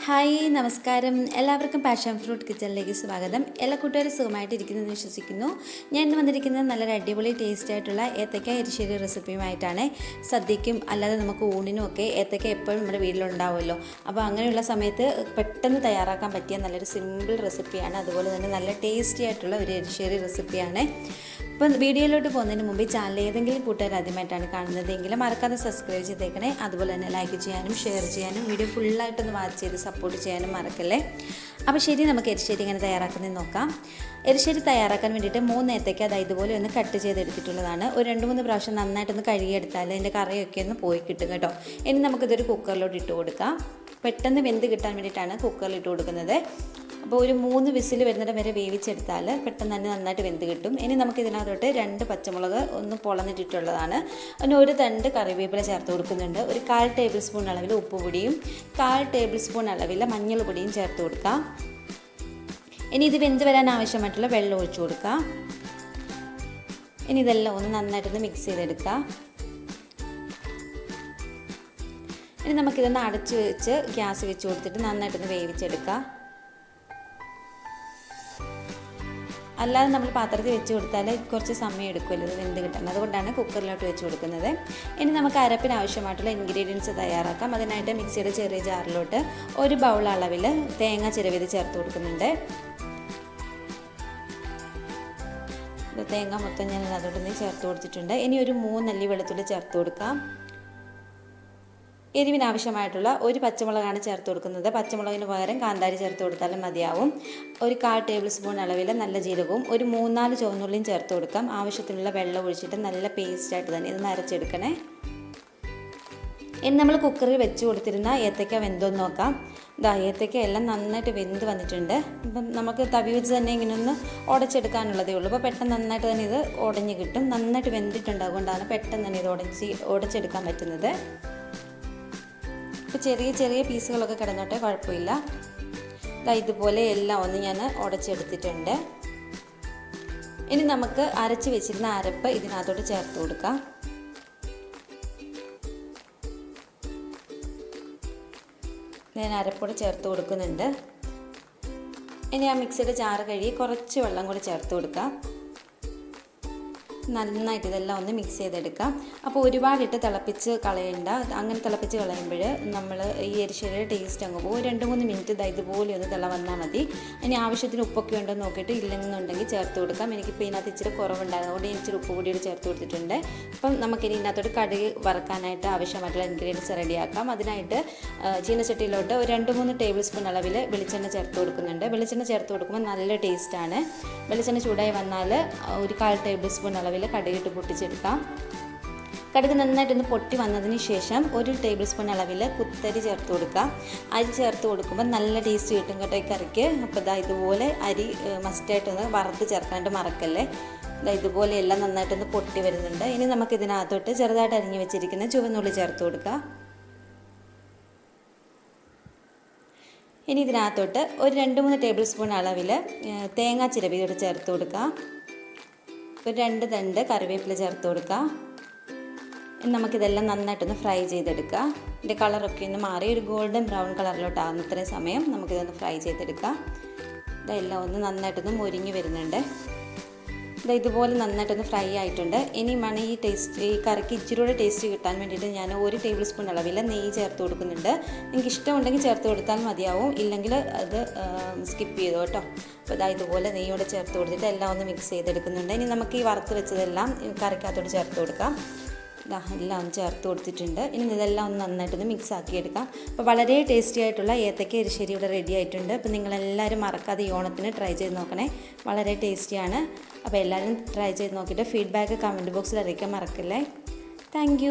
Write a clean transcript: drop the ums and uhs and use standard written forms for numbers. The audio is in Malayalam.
ഹായ് നമസ്കാരം. എല്ലാവർക്കും പാഷൻ ഫ്രൂട്ട് കിച്ചണിലേക്ക് സ്വാഗതം. എല്ലാ കൂട്ടുകാരും സുഖമായിട്ടിരിക്കുന്നതെന്ന് വിശ്വസിക്കുന്നു. ഞാൻ ഇന്ന് വന്നിരിക്കുന്നത് നല്ലൊരു അടിപൊളി ടേസ്റ്റ് ആയിട്ടുള്ള ഏത്തക്ക എരിശ്ശേരി റെസിപ്പിയുമായിട്ടാണ്. സദ്യയ്ക്കും അല്ലാതെ നമുക്ക് ഊണിനും ഒക്കെ ഏത്തക്ക എപ്പോഴും നമ്മുടെ വീട്ടിലുണ്ടാവുമല്ലോ. അപ്പോൾ അങ്ങനെയുള്ള സമയത്ത് പെട്ടെന്ന് തയ്യാറാക്കാൻ പറ്റിയ നല്ലൊരു സിമ്പിൾ റെസിപ്പിയാണ്. അതുപോലെ തന്നെ നല്ല ടേസ്റ്റി ആയിട്ടുള്ള ഒരു എരിശ്ശേരി റെസിപ്പിയാണ്. അപ്പം വീഡിയോയിലോട്ട് പോകുന്നതിന് മുമ്പ് ചാനൽ ഏതെങ്കിലും കൂട്ടുകാർ ആദ്യമായിട്ടാണ് കാണുന്നതെങ്കിൽ മറക്കാതെ സബ്സ്ക്രൈബ് ചെയ്തേക്കണേ. അതുപോലെ തന്നെ ലൈക്ക് ചെയ്യാനും ഷെയർ ചെയ്യാനും വീഡിയോ ഫുള്ളായിട്ടൊന്ന് വാച്ച് ചെയ്ത് സപ്പോർട്ട് ചെയ്യാനും മറക്കല്ലേ. അപ്പോൾ ശരി, നമുക്ക് എരിശ്ശേരി ഇങ്ങനെ തയ്യാറാക്കുന്നത് നോക്കാം. എരിശ്ശേരി തയ്യാറാക്കാൻ വേണ്ടിയിട്ട് 3 ഏത്തയ്ക്ക അതായത് ഇതുപോലെ ഒന്ന് കട്ട് ചെയ്തെടുത്തിട്ടുള്ളതാണ്. ഒരു 2-3 പ്രാവശ്യം നന്നായിട്ടൊന്ന് കഴുകിയെടുത്താൽ അതിൻ്റെ കറിയൊക്കെ ഒന്ന് പോയി കിട്ടും കേട്ടോ. ഇനി നമുക്കിതൊരു കുക്കറിലോട്ട് ഇട്ട് കൊടുക്കാം. പെട്ടെന്ന് വെന്ത് കിട്ടാൻ വേണ്ടിയിട്ടാണ് കുക്കറിൽ ഇട്ട് കൊടുക്കുന്നത്. അപ്പോൾ ഒരു 3 വിസിൽ വരുന്നിടം വരെ വേവിച്ചെടുത്താൽ പെട്ടെന്ന് തന്നെ നന്നായിട്ട് വെന്ത് കിട്ടും. ഇനി നമുക്ക് ഇതിനകത്തോട്ട് 2 പച്ചമുളക് ഒന്ന് പൊളന്നിട്ടിട്ടുള്ളതാണ്. അതിന് ഒരു തണ്ട് കറിവേപ്പില ചേർത്ത് കൊടുക്കുന്നുണ്ട്. ഒരു 1/4 ടേബിൾ സ്പൂൺ അളവിൽ ഉപ്പുപൊടിയും 1/4 ടേബിൾ സ്പൂൺ അളവിൽ മഞ്ഞൾപ്പൊടിയും ചേർത്ത് കൊടുക്കാം. ഇനി ഇത് വെന്ത് വരാൻ ആവശ്യമായിട്ടുള്ള വെള്ളം ഒഴിച്ചു കൊടുക്കാം. ഇനി ഇതെല്ലാം ഒന്ന് നന്നായിട്ടൊന്ന് മിക്സ് ചെയ്തെടുക്കാം. ഇനി നമുക്കിതൊന്ന് അടച്ചു വെച്ച് ഗ്യാസ് വെച്ച് കൊടുത്തിട്ട് നന്നായിട്ടൊന്ന് വേവിച്ചെടുക്കാം. അല്ലാതെ നമ്മൾ പാത്രത്തിൽ വെച്ച് കൊടുത്താൽ കുറച്ച് സമയം എടുക്കുമല്ലോ ഇത് വെന്ത് കിട്ടാൻ. അതുകൊണ്ടാണ് കുക്കറിലോട്ട് വെച്ച് കൊടുക്കുന്നത്. ഇനി നമുക്ക് അരപ്പിന് ആവശ്യമായിട്ടുള്ള ഇൻഗ്രീഡിയൻസ് തയ്യാറാക്കാം. അതിനായിട്ട് മിക്സിയുടെ ചെറിയ ജാറിലോട്ട് 1 ബൗൾ അളവിൽ തേങ്ങ ചിരവിയത് ചേർത്ത് കൊടുക്കുന്നുണ്ട്. തേങ്ങ മൊത്തം ഞാൻ അതോടൊന്ന് ചേർത്ത് കൊടുത്തിട്ടുണ്ട്. ഇനി ഒരു 3 അല്ലി വെളുത്തുള്ളി ചേർത്ത് കൊടുക്കാം. എരിവിന് ആവശ്യമായിട്ടുള്ള 1 പച്ചമുളകാണ് ചേർത്ത് കൊടുക്കുന്നത്. പച്ചമുളകിന് പകരം കാന്താരി ചേർത്ത് കൊടുത്താലും മതിയാവും. ഒരു 1/4 ടേബിൾ സ്പൂൺ അളവിൽ നല്ല ജീരകവും ഒരു 3-4 ചുവന്നുള്ളിയും ചേർത്ത് കൊടുക്കാം. ആവശ്യത്തിനുള്ള വെള്ളം ഒഴിച്ചിട്ട് നല്ല പേസ്റ്റായിട്ട് തന്നെ ഇത് അരച്ചെടുക്കണേ. ഇനി നമ്മൾ കുക്കറിൽ വെച്ച് കൊടുത്തിരുന്ന ഏത്തയ്ക്ക വെന്തോന്ന് നോക്കാം. ഏത്തയ്ക്ക എല്ലാം നന്നായിട്ട് വെന്ത് വന്നിട്ടുണ്ട്. ഇപ്പം നമുക്ക് തവി വെച്ച് തന്നെ ഇങ്ങനെ ഒന്ന് ഉടച്ചെടുക്കാനുള്ളതേ ഉള്ളൂ. അപ്പോൾ പെട്ടെന്ന് നന്നായിട്ട് തന്നെ ഇത് ഉടഞ്ഞ് കിട്ടും. നന്നായിട്ട് വെന്തിട്ടുണ്ട്, അതുകൊണ്ടാണ് പെട്ടെന്ന് തന്നെ ഇത് ഉടച്ചെടുക്കാൻ പറ്റുന്നത്. ഇപ്പോൾ ചെറിയ ചെറിയ പീസുകളൊക്കെ കിടന്നോട്ടെ, കുഴപ്പമില്ല. ഇതുപോലെ എല്ലാം ഒന്ന് ഞാൻ ഉടച്ചെടുത്തിട്ടുണ്ട്. ഇനി നമുക്ക് അരച്ച് വെച്ചിരുന്ന അരപ്പ് ഇതിനകത്തോട്ട് ചേർത്ത് കൊടുക്കാം. ഞാൻ അരപ്പോടെ ചേർത്ത് കൊടുക്കുന്നുണ്ട്. ഇനി ആ മിക്സിയുടെ ജാറ് കഴുകി കുറച്ച് വെള്ളം കൂടി ചേർത്ത് കൊടുക്കാം. നന്നായിട്ട് ഇതെല്ലാം ഒന്ന് മിക്സ് ചെയ്തെടുക്കാം. അപ്പോൾ ഒരുപാടിട്ട് തിളപ്പിച്ച് കളയണ്ട. അങ്ങനെ തിളപ്പിച്ച് കളയുമ്പോൾ നമ്മൾ ഈ എരിശ്ശേരിയുടെ ടേസ്റ്റ് അങ്ങ് പോകും. 2-3 മിനിറ്റ് ഇതുപോലെ ഒന്ന് തിള വന്നാൽ മതി. ഇനി ആവശ്യത്തിന് ഉപ്പൊക്കെ ഉണ്ടോ നോക്കിയിട്ട് ഇല്ലെന്നുണ്ടെങ്കിൽ ചേർത്ത് കൊടുക്കാം. എനിക്കിപ്പോൾ ഇതിനകത്ത് ഇച്ചിരി കുറവുണ്ടായിരുന്നു, അതുകൊണ്ട് ഇച്ചിരി ഉപ്പ് കൂടി ചേർത്ത് കൊടുത്തിട്ടുണ്ട്. അപ്പം നമുക്കിനി ഇതിനകത്തോട്ട് കടുക് വറക്കാനായിട്ട് ആവശ്യമായിട്ടുള്ള ഇൻഗ്രീഡിയൻസ് റെഡിയാക്കാം. അതിനായിട്ട് ചീനച്ചട്ടിയിലോട്ട് ഒരു 2-3 ടേബിൾ സ്പൂൺ അളവിൽ വെളിച്ചെണ്ണ ചേർത്ത് കൊടുക്കുന്നുണ്ട്. വെളിച്ചെണ്ണ ചേർത്ത് കൊടുക്കുമ്പോൾ നല്ല ടേസ്റ്റാണ്. വെളിച്ചെണ്ണ ചൂടായി വന്നാൽ ഒരു 1/4 ടേബിൾ സ്പൂൺ അളവിൽ കടുകിട്ട് പൊട്ടിച്ചെടുക്കാം. കടുക് നന്നായിട്ടൊന്ന് പൊട്ടി വന്നതിന് ശേഷം 1 ടേബിൾ സ്പൂൺ അളവിൽ കുത്തരി ചേർത്ത് കൊടുക്കാം. അരി ചേർത്ത് കൊടുക്കുമ്പോൾ നല്ല ടേസ്റ്റ് കിട്ടും കേട്ടോ ഈ കറിക്ക്. അപ്പോൾ ഇതുപോലെ അരി മസ്റ്റായിട്ടൊന്ന് വറുത്ത് ചേർക്കാനായിട്ട് മറക്കല്ലേ. ഇതുപോലെ എല്ലാം നന്നായിട്ടൊന്ന് പൊട്ടി വരുന്നുണ്ട്. ഇനി നമുക്ക് ഇതിനകത്തോട്ട് ചെറുതായിട്ട് അരിഞ്ഞ് വെച്ചിരിക്കുന്ന ചുവന്നുള്ളി ചേർത്ത് കൊടുക്കാം. ഇനി ഇതിനകത്തോട്ട് ഒരു 2-3 ടേബിൾ സ്പൂൺ അളവിൽ തേങ്ങ ചിരവിയോട് ചേർത്ത് കൊടുക്കാം. ഒരു 2 തണ്ട് കറിവേപ്പില ചേർത്ത് കൊടുക്കാം. നമുക്കിതെല്ലാം നന്നായിട്ടൊന്ന് ഫ്രൈ ചെയ്തെടുക്കാം. ഇതിൻ്റെ കളറൊക്കെ ഒന്ന് മാറി ഒരു ഗോൾഡൻ ബ്രൗൺ കളറിലോട്ടാകുന്ന ഇത്രയും സമയം നമുക്കിതൊന്ന് ഫ്രൈ ചെയ്തെടുക്കാം. ഇതെല്ലാം ഒന്ന് നന്നായിട്ടൊന്ന് മൊരിഞ്ഞ് വരുന്നുണ്ട്. ഇതുപോലെ നന്നായിട്ടൊന്ന് ഫ്രൈ ആയിട്ടുണ്ട്. ഇനിയുമാണ് ഈ കറിക്ക് ഇച്ചിരി കൂടെ ടേസ്റ്റ് കിട്ടാൻ വേണ്ടിയിട്ട് ഞാൻ 1 ടേബിൾ സ്പൂൺ അളവിൽ നെയ്യ് ചേർത്ത് കൊടുക്കുന്നുണ്ട്. നിങ്ങൾക്ക് ഇഷ്ടമുണ്ടെങ്കിൽ ചേർത്ത് കൊടുത്താൽ മതിയാവും, ഇല്ലെങ്കിൽ അത് സ്കിപ്പ് ചെയ്തോ കേട്ടോ. അപ്പോൾ ഇതുപോലെ നെയ്യോടെ ചേർത്ത് കൊടുത്തിട്ട് എല്ലാം ഒന്ന് മിക്സ് ചെയ്തെടുക്കുന്നുണ്ട്. ഇനി നമുക്ക് ഈ വറുത്ത് വെച്ചതെല്ലാം കറിക്കകത്തോട്ട് ചേർത്ത് കൊടുക്കാം. എല്ലാം ഒന്ന് ചേർത്ത് കൊടുത്തിട്ടുണ്ട്. ഇനി ഇതെല്ലാം ഒന്ന് നന്നായിട്ടൊന്ന് മിക്സ് ആക്കിയെടുക്കാം. അപ്പോൾ വളരെ ടേസ്റ്റി ആയിട്ടുള്ള ഏത്തക്ക എരിശ്ശേരി ഇവിടെ റെഡി ആയിട്ടുണ്ട്. അപ്പോൾ നിങ്ങളെല്ലാവരും മറക്കാതെ ഈ ഓണത്തിന് ട്രൈ ചെയ്ത് നോക്കണേ, വളരെ ടേസ്റ്റിയാണ്. അപ്പോൾ എല്ലാവരും ട്രൈ ചെയ്ത് നോക്കിയിട്ട് ഫീഡ്ബാക്ക് കമൻറ്റ് ബോക്സിൽ അറിയിക്കാൻ മറക്കല്ലേ. താങ്ക്